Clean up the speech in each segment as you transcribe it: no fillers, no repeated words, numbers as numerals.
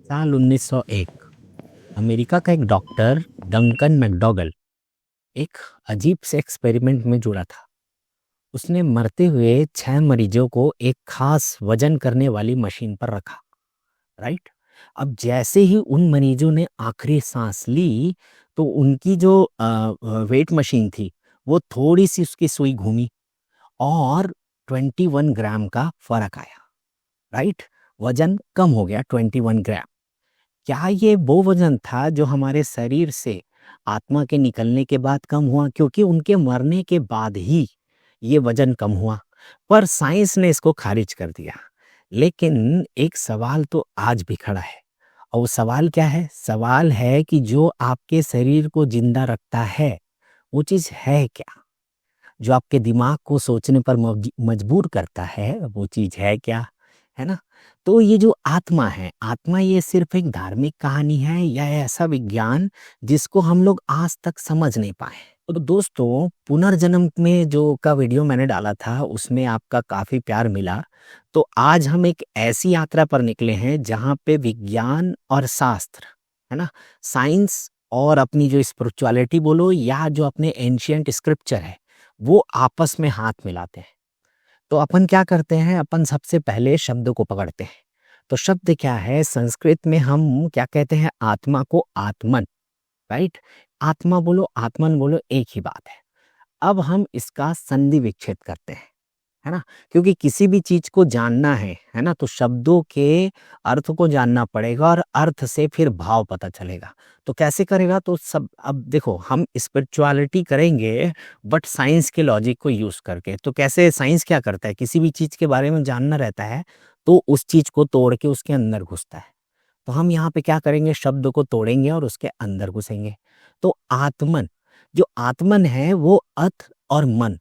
साल 1901 अमेरिका का एक डॉक्टर डंकन मैकडॉगल एक अजीब से एक्सपेरिमेंट में जुड़ा था। उसने मरते हुए 6 मरीजों को एक खास वजन करने वाली मशीन पर रखा। राइट। अब जैसे ही उन मरीजों ने आखिरी सांस ली तो उनकी जो वेट मशीन थी वो थोड़ी सी उसकी सुई घूमी और 21 ग्राम का फर्क आया। राइट। वजन कम हो गया 21 ग्राम। क्या ये वो वजन था जो हमारे शरीर से आत्मा के निकलने के बाद कम हुआ? क्योंकि उनके मरने के बाद ही ये वजन कम हुआ। पर साइंस ने इसको खारिज कर दिया। लेकिन एक सवाल तो आज भी खड़ा है। और वो सवाल क्या है? सवाल है कि जो आपके शरीर को जिंदा रखता है वो चीज है क्या? जो आपके दिमाग को सोचने पर मजबूर करता है वो चीज है क्या? है ना? तो ये जो आत्मा है, आत्मा ये सिर्फ एक धार्मिक कहानी है या ऐसा विज्ञान जिसको हम लोग आज तक समझ नहीं पाए? तो दोस्तों, पुनर्जन्म में जो का वीडियो मैंने डाला था उसमें आपका काफी प्यार मिला। तो आज हम एक ऐसी यात्रा पर निकले हैं जहाँ पे विज्ञान और शास्त्र, है ना, साइंस और अपनी जो स्पिरिचुअलिटी बोलो या जो अपने एंशियंट स्क्रिप्चर है वो आपस में हाथ मिलाते हैं। तो अपन क्या करते हैं? अपन सबसे पहले शब्द को पकड़ते हैं। तो शब्द क्या है? संस्कृत में हम क्या कहते हैं? आत्मा को आत्मन। राइट। आत्मा बोलो आत्मन बोलो एक ही बात है। अब हम इसका संधि विच्छेद करते हैं, है ना? क्योंकि किसी भी चीज को जानना है ना, तो शब्दों के अर्थ को जानना पड़ेगा और अर्थ से फिर भाव पता चलेगा। तो कैसे करेगा? तो सब अब देखो, हम स्पिरिचुअलिटी करेंगे बट साइंस के लॉजिक को यूज करके। तो कैसे साइंस क्या करता है? किसी भी चीज के बारे में जानना रहता है तो उस चीज को तोड़ के उसके अंदर घुसता है। तो हम यहाँ पे क्या करेंगे? शब्द को तोड़ेंगे और उसके अंदर घुसेंगे। तो आत्मन, जो आत्मन है वो अथ और मन,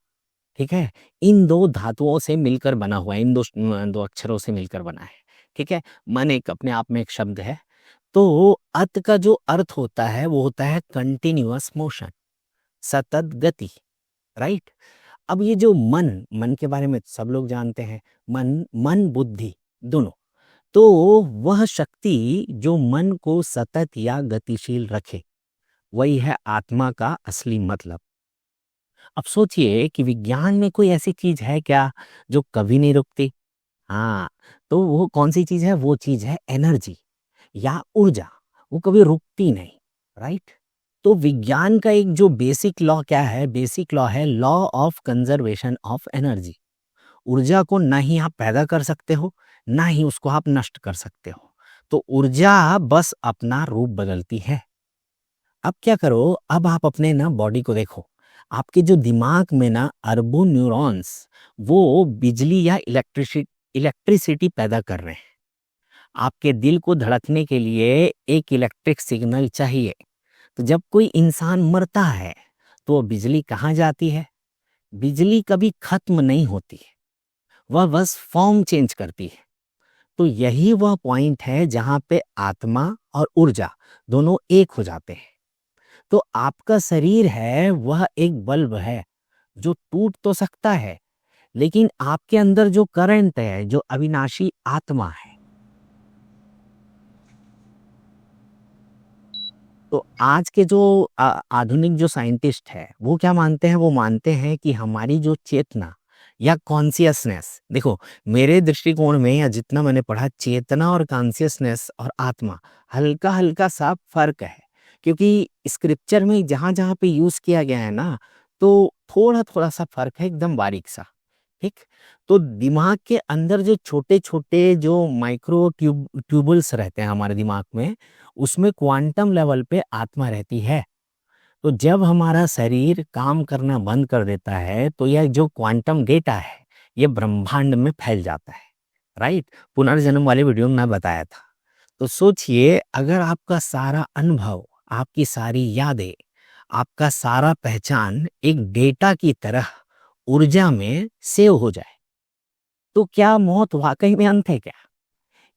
ठीक है, इन दो धातुओं से मिलकर बना हुआ है। इन दो अक्षरों से मिलकर बना है। ठीक है। मन एक अपने आप में एक शब्द है। तो अत का जो अर्थ होता है वो होता है कंटिन्यूअस मोशन, सतत गति। राइट। अब ये जो मन, मन के बारे में सब लोग जानते हैं। मन, मन बुद्धि दोनों। तो वह शक्ति जो मन को सतत या गतिशील रखे, वही है आत्मा का असली मतलब। अब सोचिए कि विज्ञान में कोई ऐसी चीज है क्या जो कभी नहीं रुकती? हाँ। तो वो कौन सी चीज है? वो चीज है एनर्जी या ऊर्जा। वो कभी रुकती नहीं। राइट। तो विज्ञान का एक जो बेसिक लॉ क्या है? बेसिक लॉ है law of conservation of energy. ऊर्जा को ना ही आप पैदा कर सकते हो ना ही उसको आप नष्ट कर सकते हो। तो ऊर्जा बस अपना रूप बदलती है। अब क्या करो? अब आप अपने ना बॉडी को देखो। आपके जो दिमाग में ना अरबों न्यूरॉन्स वो बिजली या इलेक्ट्रिसिटी पैदा कर रहे हैं। आपके दिल को धड़कने के लिए एक इलेक्ट्रिक सिग्नल चाहिए। तो जब कोई इंसान मरता है तो वो बिजली कहाँ जाती है? बिजली कभी खत्म नहीं होती है, वह बस फॉर्म चेंज करती है। तो यही वह पॉइंट है जहां पे आत्मा और ऊर्जा दोनों एक हो जाते हैं। तो आपका शरीर है वह एक बल्ब है जो टूट तो सकता है, लेकिन आपके अंदर जो करंट है, जो अविनाशी आत्मा है। तो आज के जो आधुनिक जो साइंटिस्ट है वो क्या मानते हैं? वो मानते हैं कि हमारी जो चेतना या कॉन्सियसनेस, देखो, मेरे दृष्टिकोण में या जितना मैंने पढ़ा, चेतना और कॉन्सियसनेस और आत्मा हल्का हल्का सा फर्क है। क्योंकि स्क्रिप्चर में जहां जहां पे यूज किया गया है ना, तो थोड़ा थोड़ा सा फर्क है, एकदम बारीक सा। ठीक। तो दिमाग के अंदर जो छोटे छोटे जो माइक्रो ट्यूबल्स रहते हैं हमारे दिमाग में, उसमें क्वांटम लेवल पे आत्मा रहती है। तो जब हमारा शरीर काम करना बंद कर देता है तो यह जो क्वांटम डेटा है ये ब्रह्मांड में फैल जाता है। राइट। पुनर्जन्म वाले वीडियो में मैं बताया था। तो सोचिए, अगर आपका सारा अनुभव, आपकी सारी यादें, आपका सारा पहचान एक डेटा की तरह ऊर्जा में सेव हो जाए, तो क्या मौत वाकई में अंत है क्या?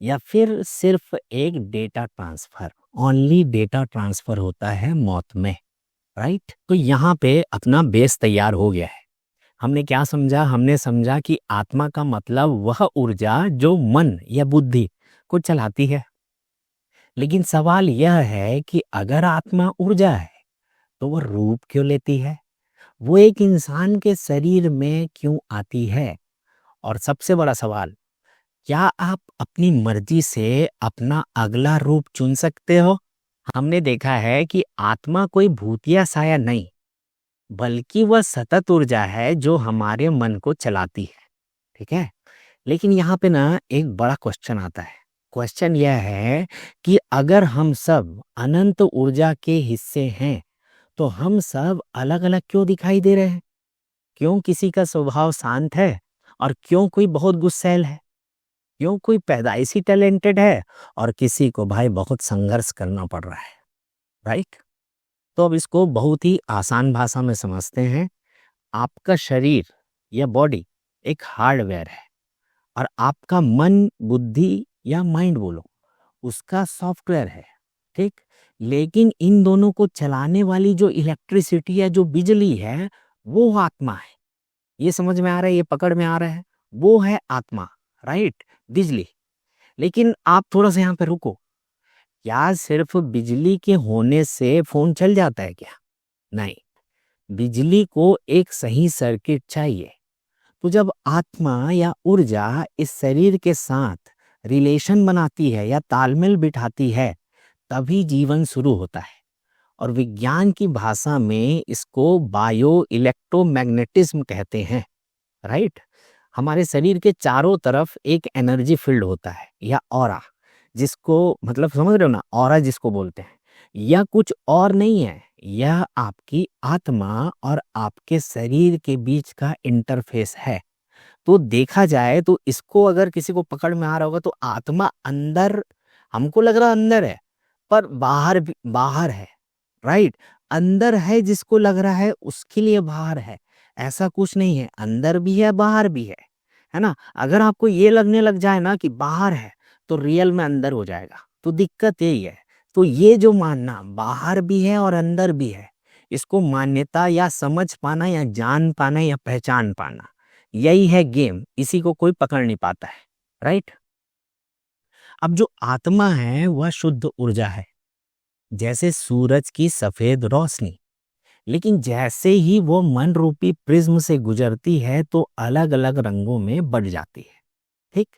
या फिर सिर्फ एक data transfer? Only data transfer होता है मौत में। राइट। तो यहाँ पे अपना बेस तैयार हो गया है। हमने क्या समझा? हमने समझा कि आत्मा का मतलब वह ऊर्जा जो मन या बुद्धि को चलाती है। लेकिन सवाल यह है कि अगर आत्मा ऊर्जा है तो वह रूप क्यों लेती है? वो एक इंसान के शरीर में क्यों आती है? और सबसे बड़ा सवाल, क्या आप अपनी मर्जी से अपना अगला रूप चुन सकते हो? हमने देखा है कि आत्मा कोई भूतिया साया नहीं, बल्कि वह सतत ऊर्जा है जो हमारे मन को चलाती है। ठीक है? लेकिन यहाँ पे ना एक बड़ा क्वेश्चन आता है। क्वेश्चन यह है कि अगर हम सब अनंत ऊर्जा के हिस्से हैं, तो हम सब अलग-अलग क्यों दिखाई दे रहे हैं? क्यों किसी का स्वभाव शांत है और क्यों कोई बहुत गुस्सैल है? क्यों कोई पैदाइशी टैलेंटेड है और किसी को भाई बहुत संघर्ष करना पड़ रहा है, राइट? तो अब इसको बहुत ही आसान भाषा में समझते हैं। आपका शरीर या बॉडी एक हार्डवेयर है और आपका मन, बुद्धि या माइंड बोलो, उसका सॉफ्टवेयर है, ठीक? लेकिन इन दोनों को चलाने वाली जो इलेक्ट्रिसिटी है, जो बिजली है, वो आत्मा है। ये समझ में आ रहा है? ये पकड़ में आ रहा है? वो है आत्मा, राइट? बिजली। लेकिन आप थोड़ा सा यहाँ पे रुको। क्या सिर्फ बिजली के होने से फोन चल जाता है क्या? नहीं, बिजली को एक सही सर्किट चाहिए। तो जब आत्मा या ऊर्जा इस शरीर के साथ रिलेशन बनाती है या तालमेल बिठाती है, तभी जीवन शुरू होता है। और विज्ञान की भाषा में इसको बायो इलेक्ट्रोमैग्नेटिज्म कहते हैं, राइट? हमारे शरीर के चारों तरफ एक एनर्जी फील्ड होता है या ऑरा, जिसको मतलब समझ रहे हो ना, ऑरा जिसको बोलते हैं। यह कुछ और नहीं है, यह आपकी आत्मा और आपके शरीर के बीच का इंटरफेस है। तो देखा जाए तो इसको अगर किसी को पकड़ में आ रहा होगा तो आत्मा अंदर, हमको लग रहा अंदर है, पर बाहर भी बाहर है, राइट? अंदर है जिसको लग रहा है उसके लिए बाहर है, ऐसा कुछ नहीं है। अंदर भी है, बाहर भी है ना? अगर आपको ये लगने लग जाए ना कि बाहर है, तो रियल में अंदर हो जाएगा। तो दिक्कत यही है। तो ये जो मानना बाहर भी है और अंदर भी है, इसको मान्यता या समझ पाना या जान पाना या पहचान पाना, यही है गेम। इसी को कोई पकड़ नहीं पाता है, राइट? अब जो आत्मा है वह शुद्ध ऊर्जा है, जैसे सूरज की सफेद रोशनी। लेकिन जैसे ही वो मन रूपी प्रिज्म से गुजरती है तो अलग अलग रंगों में बढ़ जाती है, ठीक?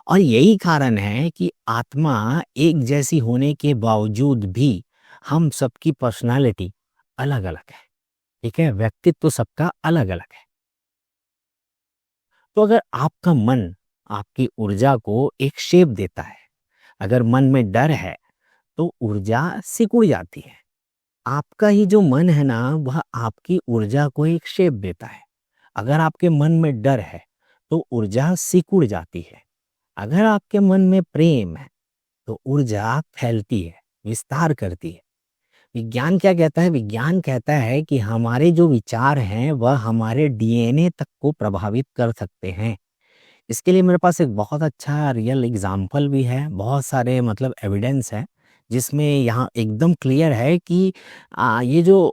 और यही कारण है कि आत्मा एक जैसी होने के बावजूद भी हम सबकी पर्सनालिटी अलग अलग है, ठीक है? व्यक्तित्व तो सबका अलग अलग है। तो अगर आपका मन आपकी ऊर्जा को एक शेप देता है, अगर मन में डर है तो ऊर्जा सिकुड़ जाती है। आपका ही जो मन है ना, वह आपकी ऊर्जा को एक शेप देता है। अगर आपके मन में डर है तो ऊर्जा सिकुड़ जाती है। अगर आपके मन में प्रेम है तो ऊर्जा फैलती है, विस्तार करती है। विज्ञान क्या कहता है? विज्ञान कहता है कि हमारे जो विचार हैं वह हमारे डीएनए तक को प्रभावित कर सकते हैं। इसके लिए मेरे पास एक बहुत अच्छा रियल एग्जाम्पल भी है, बहुत सारे मतलब एविडेंस है, जिसमें यहाँ एकदम क्लियर है कि ये जो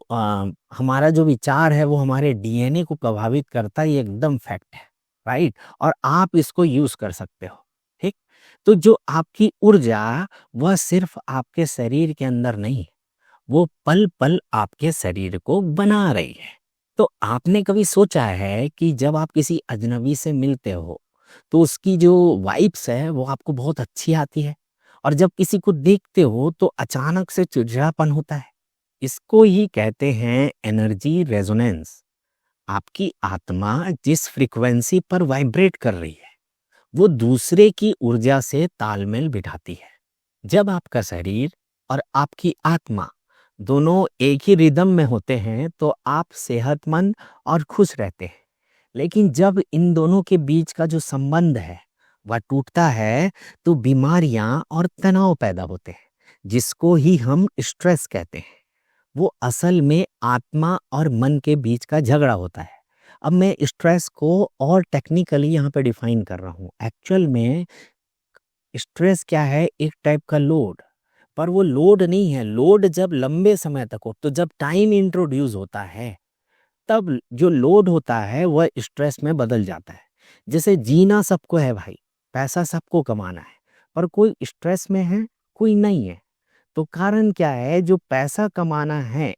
हमारा जो विचार है वो हमारे डीएनए को प्रभावित करता है। ये एकदम फैक्ट है, राइट? और आप इसको यूज कर सकते हो, ठीक? तो जो आपकी ऊर्जा, वह सिर्फ आपके शरीर के अंदर नहीं, वो पल पल आपके शरीर को बना रही है। तो आपने कभी सोचा है कि जब आप किसी अजनबी से मिलते हो तो उसकी जो वाइब्स है वो आपको बहुत अच्छी आती है, और जब किसी को देखते हो तो अचानक से चिड़चिड़ापन होता है। इसको ही कहते हैं एनर्जी रेजोनेंस। आपकी आत्मा जिस फ्रीक्वेंसी पर वाइब्रेट कर रही है वो दूसरे की ऊर्जा से तालमेल बिठाती है। जब आपका शरीर और आपकी आत्मा दोनों एक ही रिदम में होते हैं तो आप सेहतमंद और खुश रहते हैं। लेकिन जब इन दोनों के बीच का जो संबंध है वह टूटता है तो बीमारियां और तनाव पैदा होते हैं, जिसको ही हम स्ट्रेस कहते हैं। वो असल में आत्मा और मन के बीच का झगड़ा होता है। अब मैं स्ट्रेस को और टेक्निकली यहाँ पे डिफाइन कर रहा हूँ। एक्चुअल में स्ट्रेस क्या है? एक टाइप का लोड। पर वो लोड नहीं है। लोड जब लंबे समय तक हो, तो जब टाइम इंट्रोड्यूस होता है तब जो लोड होता है वह स्ट्रेस में बदल जाता है। जैसे जीना सबको है भाई, पैसा सबको कमाना है, पर कोई स्ट्रेस में है, कोई नहीं है। तो कारण क्या है, जो पैसा कमाना है,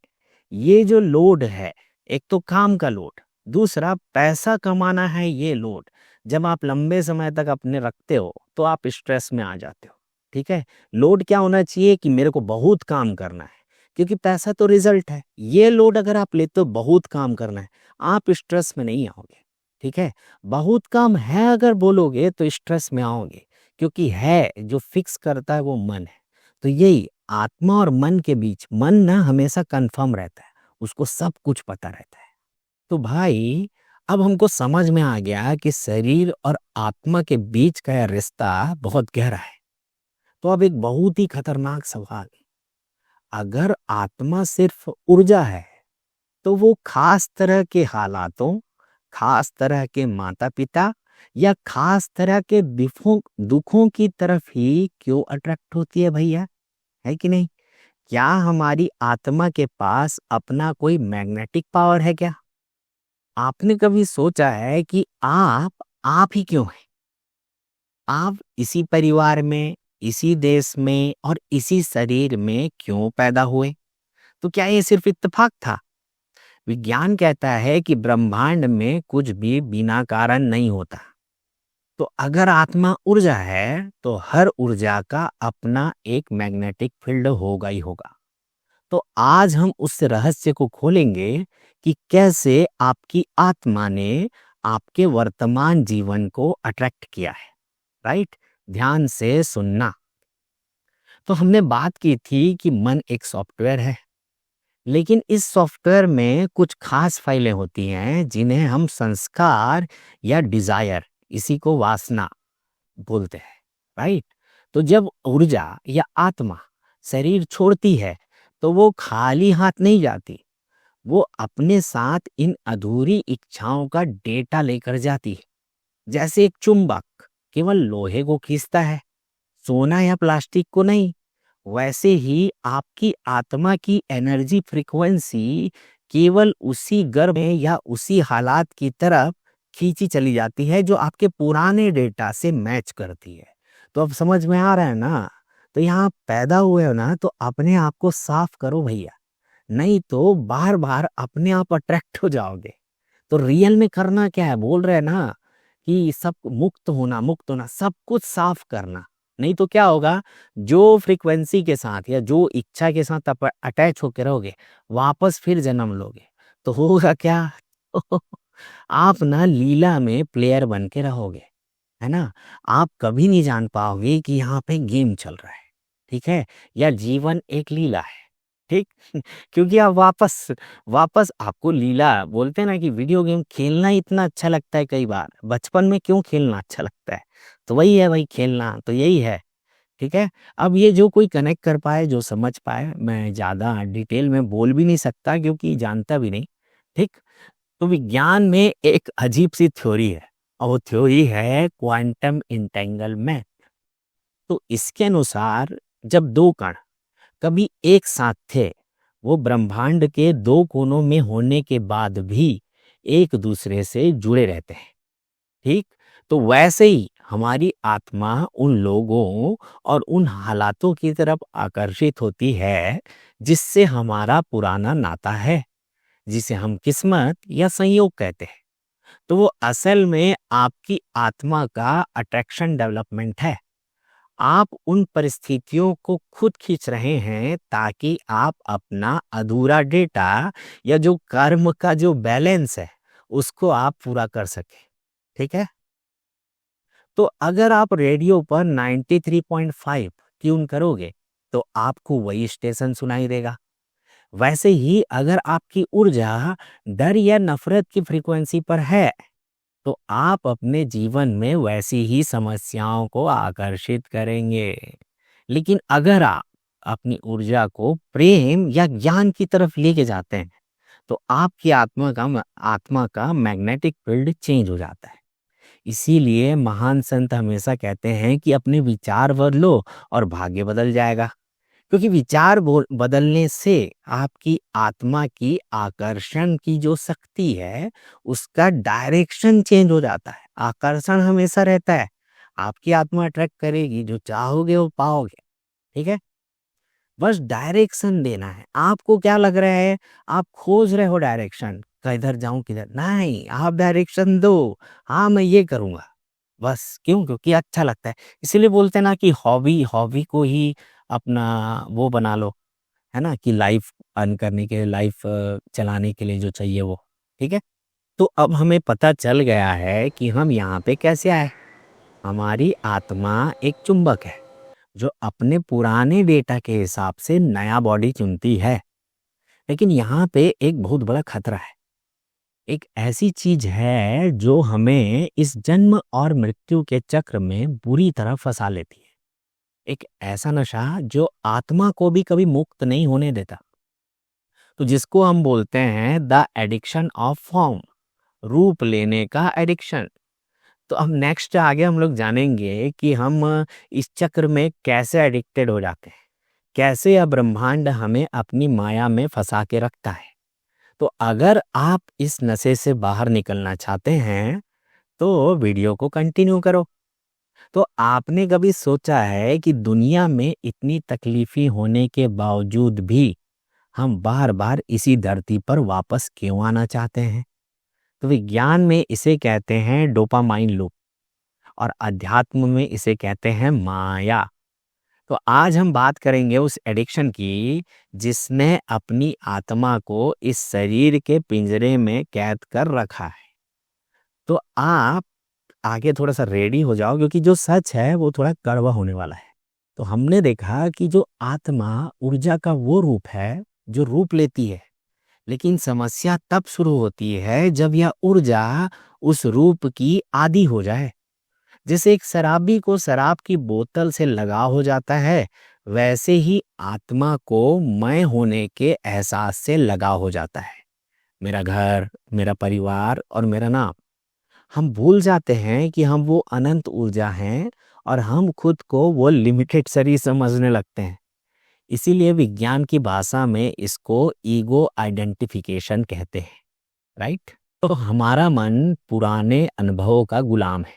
ये जो लोड है, एक तो काम का लोड, दूसरा पैसा कमाना है ये लोड, जब आप लंबे समय तक अपने रखते हो तो आप स्ट्रेस में आ जाते हो। ठीक है, लोड क्या होना चाहिए कि मेरे को बहुत काम करना है, क्योंकि पैसा तो रिजल्ट है। ये लोड अगर आप लेते हो बहुत काम करना है, आप स्ट्रेस में नहीं आओगे। ठीक है, बहुत काम है अगर बोलोगे तो स्ट्रेस में आओगे, क्योंकि है जो फिक्स करता है वो मन है। तो यही आत्मा और मन के बीच, मन ना हमेशा कंफर्म रहता है, उसको सब कुछ पता रहता है। तो भाई, अब हमको समझ में आ गया कि शरीर और आत्मा के बीच का यह रिश्ता बहुत गहरा है। तो अब एक बहुत ही खतरनाक सवाल, अगर आत्मा सिर्फ ऊर्जा है तो वो खास तरह के हालातों, खास तरह के माता पिता या खास तरह के दुखों दुखों की तरफ ही क्यों अट्रैक्ट होती है भैया? है कि नहीं? क्या हमारी आत्मा के पास अपना कोई मैग्नेटिक पावर है क्या? आपने कभी सोचा है कि आप ही क्यों हैं? आप इसी परिवार में, इसी देश में और इसी शरीर में क्यों पैदा हुए? तो क्या ये सिर्फ इत्तेफाक था? विज्ञान कहता है कि ब्रह्मांड में कुछ भी बिना कारण नहीं होता। तो अगर आत्मा ऊर्जा है, तो हर ऊर्जा का अपना एक मैग्नेटिक फील्ड होगा ही होगा। तो आज हम उस रहस्य को खोलेंगे कि कैसे आपकी आत्मा ने आपके वर्तमान जीवन को अट्रैक्ट किया है। राइट, ध्यान से सुनना। तो हमने बात की थी कि मन एक सॉफ्टवेयर है, लेकिन इस सॉफ्टवेयर में कुछ खास फाइलें होती हैं जिन्हें हम संस्कार या डिजायर, इसी को वासना बोलते हैं। राइट, तो जब ऊर्जा या आत्मा शरीर छोड़ती है तो वो खाली हाथ नहीं जाती, वो अपने साथ इन अधूरी इच्छाओं का डेटा लेकर जाती है। जैसे एक चुंबक केवल लोहे को खींचता है, सोना या प्लास्टिक को नहीं, वैसे ही आपकी आत्मा की एनर्जी फ्रीक्वेंसी केवल उसी गर्भ में या उसी हालात की तरफ खींची चली जाती है जो आपके पुराने डेटा से मैच करती है। तो अब समझ में आ रहा है ना? तो यहाँ पैदा हुए हो ना, तो अपने आप को साफ करो भैया, नहीं तो बार बार अपने आप अट्रैक्ट हो जाओगे। तो रियल में करना क्या है, बोल रहे हैं ना कि सब मुक्त होना, सब कुछ साफ करना। नहीं तो क्या होगा, जो फ्रीक्वेंसी के साथ या जो इच्छा के साथ आप अटैच होकर रहोगे, वापस फिर जन्म लोगे तो होगा क्या? आप ना लीला में प्लेयर बन के रहोगे, है ना? आप कभी नहीं जान पाओगे कि यहाँ पे गेम चल रहा है, ठीक है, या जीवन एक लीला है। ठीक, क्योंकि आप वापस वापस आपको लीला बोलते हैं ना कि वीडियो गेम खेलना इतना अच्छा लगता है, कई बार बचपन में क्यों खेलना अच्छा लगता है, तो वही है भाई, खेलना तो यही है। ठीक है, अब ये जो कोई कनेक्ट कर पाए, जो समझ पाए, मैं ज़्यादा डिटेल में बोल भी नहीं सकता क्योंकि जानता भी नहीं। ठीक, तो विज्ञान में एक अजीब सी थ्योरी है, और वो थ्योरी है क्वांटम इंटेंगलमेंट। तो इसके अनुसार जब दो कण कभी एक साथ थे, वो ब्रह्मांड के दो कोनों में होने के बाद भी एक दूसरे से जुड़े रहते हैं। ठीक, तो वैसे ही हमारी आत्मा उन लोगों और उन हालातों की तरफ आकर्षित होती है जिससे हमारा पुराना नाता है, जिसे हम किस्मत या संयोग कहते हैं। तो वो असल में आपकी आत्मा का अट्रैक्शन डेवलपमेंट है। आप उन परिस्थितियों को खुद खींच रहे हैं ताकि आप अपना अधूरा डेटा या जो कर्म का जो बैलेंस है उसको आप पूरा कर सके। ठीक है, तो अगर आप रेडियो पर 93.5 ट्यून करोगे तो आपको वही स्टेशन सुनाई देगा। वैसे ही अगर आपकी ऊर्जा डर या नफरत की फ्रीक्वेंसी पर है तो आप अपने जीवन में वैसी ही समस्याओं को आकर्षित करेंगे। लेकिन अगर आप अपनी ऊर्जा को प्रेम या ज्ञान की तरफ लेके जाते हैं तो आपकी आत्मा का मैग्नेटिक फील्ड चेंज हो जाता है। इसीलिए महान संत हमेशा कहते हैं कि अपने विचार बदलो और भाग्य बदल जाएगा, क्योंकि विचार बदलने से आपकी आत्मा की आकर्षण की जो शक्ति है उसका डायरेक्शन चेंज हो जाता है। आकर्षण हमेशा रहता है, आपकी आत्मा अट्रैक्ट करेगी, जो चाहोगे वो पाओगे। ठीक है, बस डायरेक्शन देना है। आपको क्या लग रहा है, आप खोज रहे हो डायरेक्शन, किधर जाऊं किधर नहीं, आप डायरेक्शन दो, हाँ मैं ये करूंगा बस। क्यों? क्योंकि अच्छा लगता है। इसीलिए बोलते हैं ना कि हॉबी हॉबी को ही अपना वो बना लो, है ना, कि लाइफ अर्न करने के लिए, लाइफ चलाने के लिए जो चाहिए वो। ठीक है। तो अब हमें पता चल गया है कि हम यहाँ पे कैसे आए। हमारी आत्मा एक चुंबक है जो अपने पुराने डेटा के हिसाब से नया बॉडी चुनती है। लेकिन यहाँ पे एक बहुत बड़ा खतरा है। एक ऐसी चीज है जो हमें इस जन्म और मृत्यु के चक्र में बुरी तरह फंसा लेती है। एक ऐसा नशा जो आत्मा को भी कभी मुक्त नहीं होने देता। तो जिसको हम बोलते हैं द एडिक्शन ऑफ फॉर्म, रूप लेने का एडिक्शन। तो अब नेक्स्ट आगे हम लोग जानेंगे कि हम इस चक्र में कैसे एडिक्टेड हो जाते हैं, कैसे यह ब्रह्मांड हमें अपनी माया में फंसा के रखता है। तो अगर आप इस नशे से बाहर निकलना चाहते हैं तो वीडियो को कंटिन्यू करो। तो आपने कभी सोचा है कि दुनिया में इतनी तकलीफी होने के बावजूद भी हम बार बार इसी धरती पर वापस क्यों आना चाहते हैं? तो विज्ञान में इसे कहते हैं डोपामाइन लूप और अध्यात्म में इसे कहते हैं माया। तो आज हम बात करेंगे उस एडिक्शन की जिसने अपनी आत्मा को इस शरीर के पिंजरे में कैद कर रखा है। तो आप आगे थोड़ा सा रेडी हो जाओ क्योंकि जो सच है वो थोड़ा कड़वा होने वाला है। तो हमने देखा कि जो आत्मा ऊर्जा का वो रूप है जो रूप लेती है, लेकिन समस्या तब शुरू होती है जब यह ऊर्जा उस रूप की आदी हो जाए। जैसे एक शराबी को शराब की बोतल से लगाव हो जाता है, वैसे ही आत्मा को मैं होने के एहसास से लगाव हो जाता है। मेरा घर, मेरा परिवार और मेरा नाम। हम भूल जाते हैं कि हम वो अनंत ऊर्जा हैं और हम खुद को वो लिमिटेड शरीर समझने लगते हैं। इसीलिए विज्ञान की भाषा में इसको ईगो आइडेंटिफिकेशन कहते हैं, राइट? तो हमारा मन पुराने अनुभवों का गुलाम है।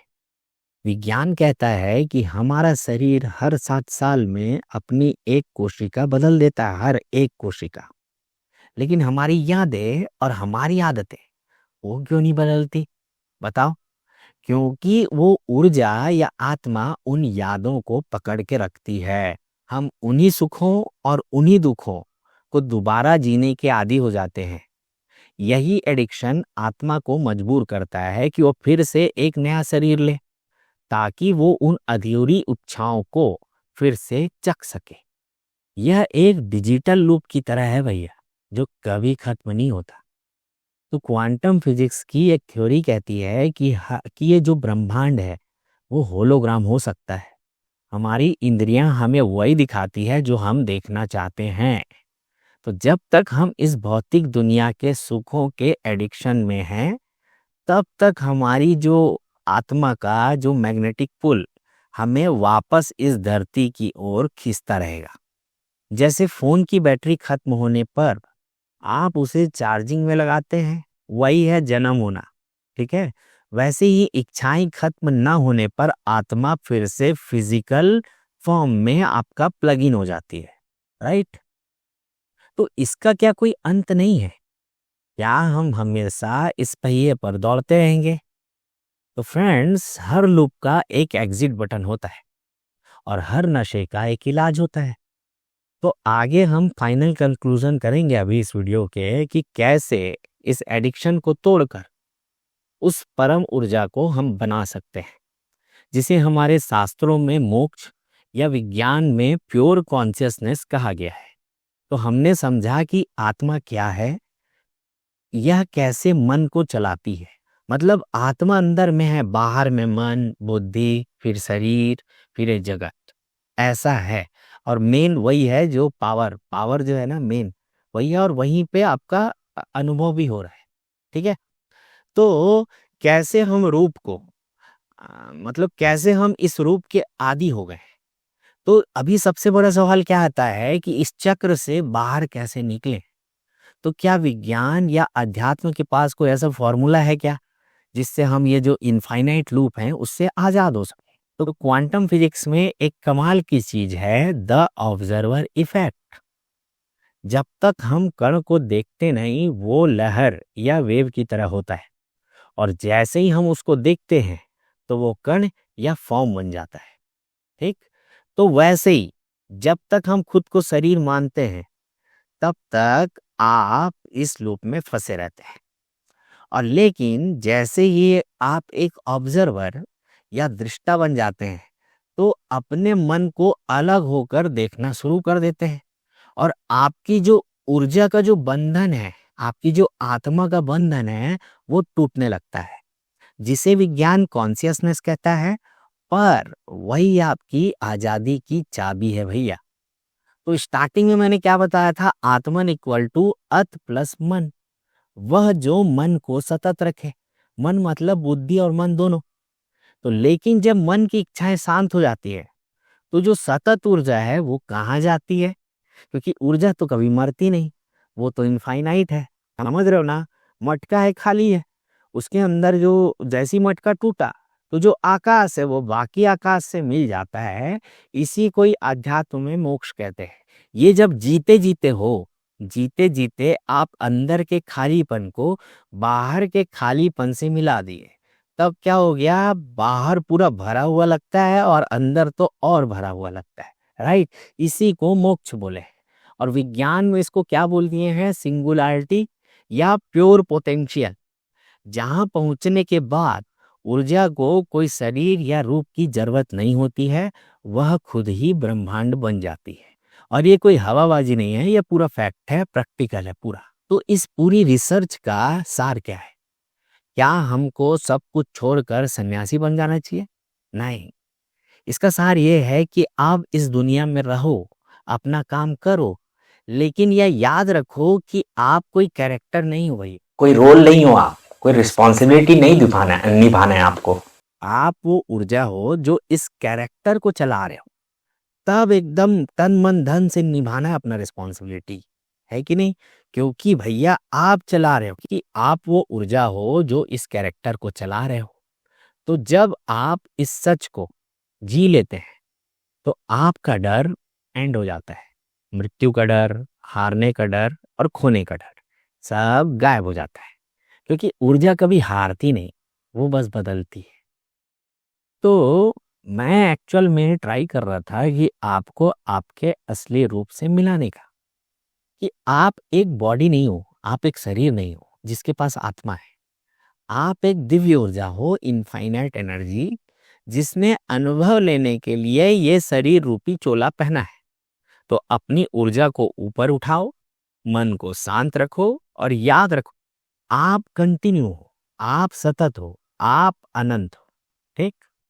विज्ञान कहता है कि हमारा शरीर हर 7 साल में अपनी एक कोशिका बदल देता है, हर एक कोशिका। लेकिन हमारी यादें और हमारी आदतें वो क्यों नहीं बदलती? बताओ। क्योंकि वो ऊर्जा या आत्मा उन यादों को पकड़ के रखती है। हम उन्हीं सुखों और उन्हीं दुखों को दोबारा जीने के आदी हो जाते हैं। यही एडिक्शन आत्मा को मजबूर करता है कि वो फिर से एक नया शरीर ले, ताकि वो उन अधूरी इच्छाओं को फिर से चख सके। यह एक डिजिटल लूप की तरह है भैया, जो कभी खत्म नहीं होता। तो क्वांटम फिजिक्स की एक थ्योरी कहती है कि ये जो ब्रह्मांड है वो होलोग्राम हो सकता है। हमारी इंद्रियां हमें वही दिखाती है जो हम देखना चाहते हैं। तो जब तक हम इस भौतिक दुनिया के सुखों के एडिक्शन में हैं, तब तक हमारी जो आत्मा का जो मैग्नेटिक पुल हमें वापस इस धरती की ओर खींचता रहेगा। जैसे फोन की बैटरी खत्म होने पर आप उसे चार्जिंग में लगाते हैं, वही है जन्म होना। ठीक है। वैसे ही इच्छाएं खत्म ना होने पर आत्मा फिर से फिजिकल फॉर्म में आपका प्लग इन हो जाती है, राइट? तो इसका क्या कोई अंत नहीं है? क्या हम हमेशा इस पहिए पर दौड़ते रहेंगे? तो फ्रेंड्स, हर लूप का एक एग्जिट बटन होता है और हर नशे का एक इलाज होता है। तो आगे हम फाइनल कंक्लूजन करेंगे अभी इस वीडियो के कि कैसे इस एडिक्शन को तोड़कर उस परम ऊर्जा को हम बना सकते हैं, जिसे हमारे शास्त्रों में मोक्ष या विज्ञान में प्योर कॉन्शियसनेस कहा गया है। तो हमने समझा कि आत्मा क्या है, यह कैसे मन को चलाती है। मतलब आत्मा अंदर में है, बाहर में मन, बुद्धि, फिर शरीर, फिर ये जगत, ऐसा है। और मेन वही है जो पावर पावर जो है ना, मेन वही है, और वहीं पे आपका अनुभव भी हो रहा है। ठीक है। तो कैसे हम रूप को मतलब कैसे हम इस रूप के आदी हो गए? तो अभी सबसे बड़ा सवाल क्या आता है कि इस चक्र से बाहर कैसे निकले? तो क्या विज्ञान या अध्यात्म के पास कोई ऐसा फॉर्मूला है क्या जिससे हम ये जो इनफाइनाइट लूप है उससे आजाद हो सके? तो क्वांटम फिजिक्स में एक कमाल की चीज है द ऑब्जर्वर इफेक्ट। जब तक हम कण को देखते नहीं वो लहर या वेव की तरह होता है, और जैसे ही हम उसको देखते हैं तो वो कण या फॉर्म बन जाता है। ठीक, तो वैसे ही जब तक हम खुद को शरीर मानते हैं तब तक आप इस लूप में फंसे रहते हैं, और लेकिन जैसे ही आप एक ऑब्जर्वर या दृष्टा बन जाते हैं तो अपने मन को अलग होकर देखना शुरू कर देते हैं, और आपकी जो ऊर्जा का जो बंधन है, आपकी जो आत्मा का बंधन है, वो टूटने लगता है, जिसे विज्ञान कॉन्शियसनेस कहता है। पर वही आपकी आजादी की चाबी है भैया। तो स्टार्टिंग में मैंने क्या बताया था, आत्मन इक्वल टू अत प्लस मन, वह जो मन को सतत रखे। मन मतलब बुद्धि और मन दोनों। तो लेकिन जब मन की इच्छाएं शांत हो जाती है तो जो सतत ऊर्जा है वो कहाँ जाती है, क्योंकि ऊर्जा तो कभी मरती नहीं, वो तो इनफाइनाइट है। समझ रहे हो ना, मटका है खाली है, उसके अंदर जो जैसी मटका टूटा तो जो आकाश है वो बाकी आकाश से मिल जाता है। इसी को ही अध्यात्म में मोक्ष कहते हैं। ये जब जीते जीते हो, जीते जीते आप अंदर के खालीपन को बाहर के खालीपन से मिला दिए, तब क्या हो गया, बाहर पूरा भरा हुआ लगता है और अंदर तो और भरा हुआ लगता है। राइट, इसी को मोक्ष बोले। और विज्ञान में इसको क्या बोल दिए हैं, सिंगुलैरिटी या प्योर पोटेंशियल। जहां पहुंचने के बाद ऊर्जा को कोई शरीर या रूप की जरूरत नहीं होती है, वह खुद ही ब्रह्मांड बन जाती है। और ये कोई हवाबाजी नहीं है, ये पूरा फैक्ट है, प्रैक्टिकल है पूरा। तो इस पूरी रिसर्च का सार क्या है? क्या हमको सब कुछ छोड़कर सन्यासी बन जाना चाहिए? नहीं, इसका सार ये है कि आप इस दुनिया में रहो, अपना काम करो, लेकिन यह याद रखो कि आप कोई कैरेक्टर नहीं हो भाई, कोई रोल नहीं हो, आप कोई रिस्पॉन्सिबिलिटी नहीं निभाना है आपको। आप वो ऊर्जा हो जो इस कैरेक्टर को चला रहे हो, तब एकदम तन मन धन से निभाना है अपना रिस्पॉन्सिबिलिटी, है कि नहीं? क्योंकि भैया आप चला रहे हो, कि आप वो ऊर्जा हो जो इस कैरेक्टर को चला रहे हो। तो जब आप इस सच को जी लेते हैं तो आपका डर एंड हो जाता है। मृत्यु का डर, हारने का डर और खोने का डर सब गायब हो जाता है, क्योंकि ऊर्जा कभी हारती नहीं, वो बस बदलती है। तो मैं एक्चुअल में ट्राई कर रहा था कि आपको आपके असली रूप से मिलाने का, कि आप एक बॉडी नहीं हो, आप एक शरीर नहीं हो जिसके पास आत्मा है। आप एक दिव्य ऊर्जा हो, इनफाइनाइट एनर्जी, जिसने अनुभव लेने के लिए ये शरीर रूपी चोला पहना है। तो अपनी ऊर्जा को ऊपर उठाओ, मन को शांत रखो और याद रखो, आप कंटिन्यू हो, आप सतत हो, आप अनंत हो। ठीक।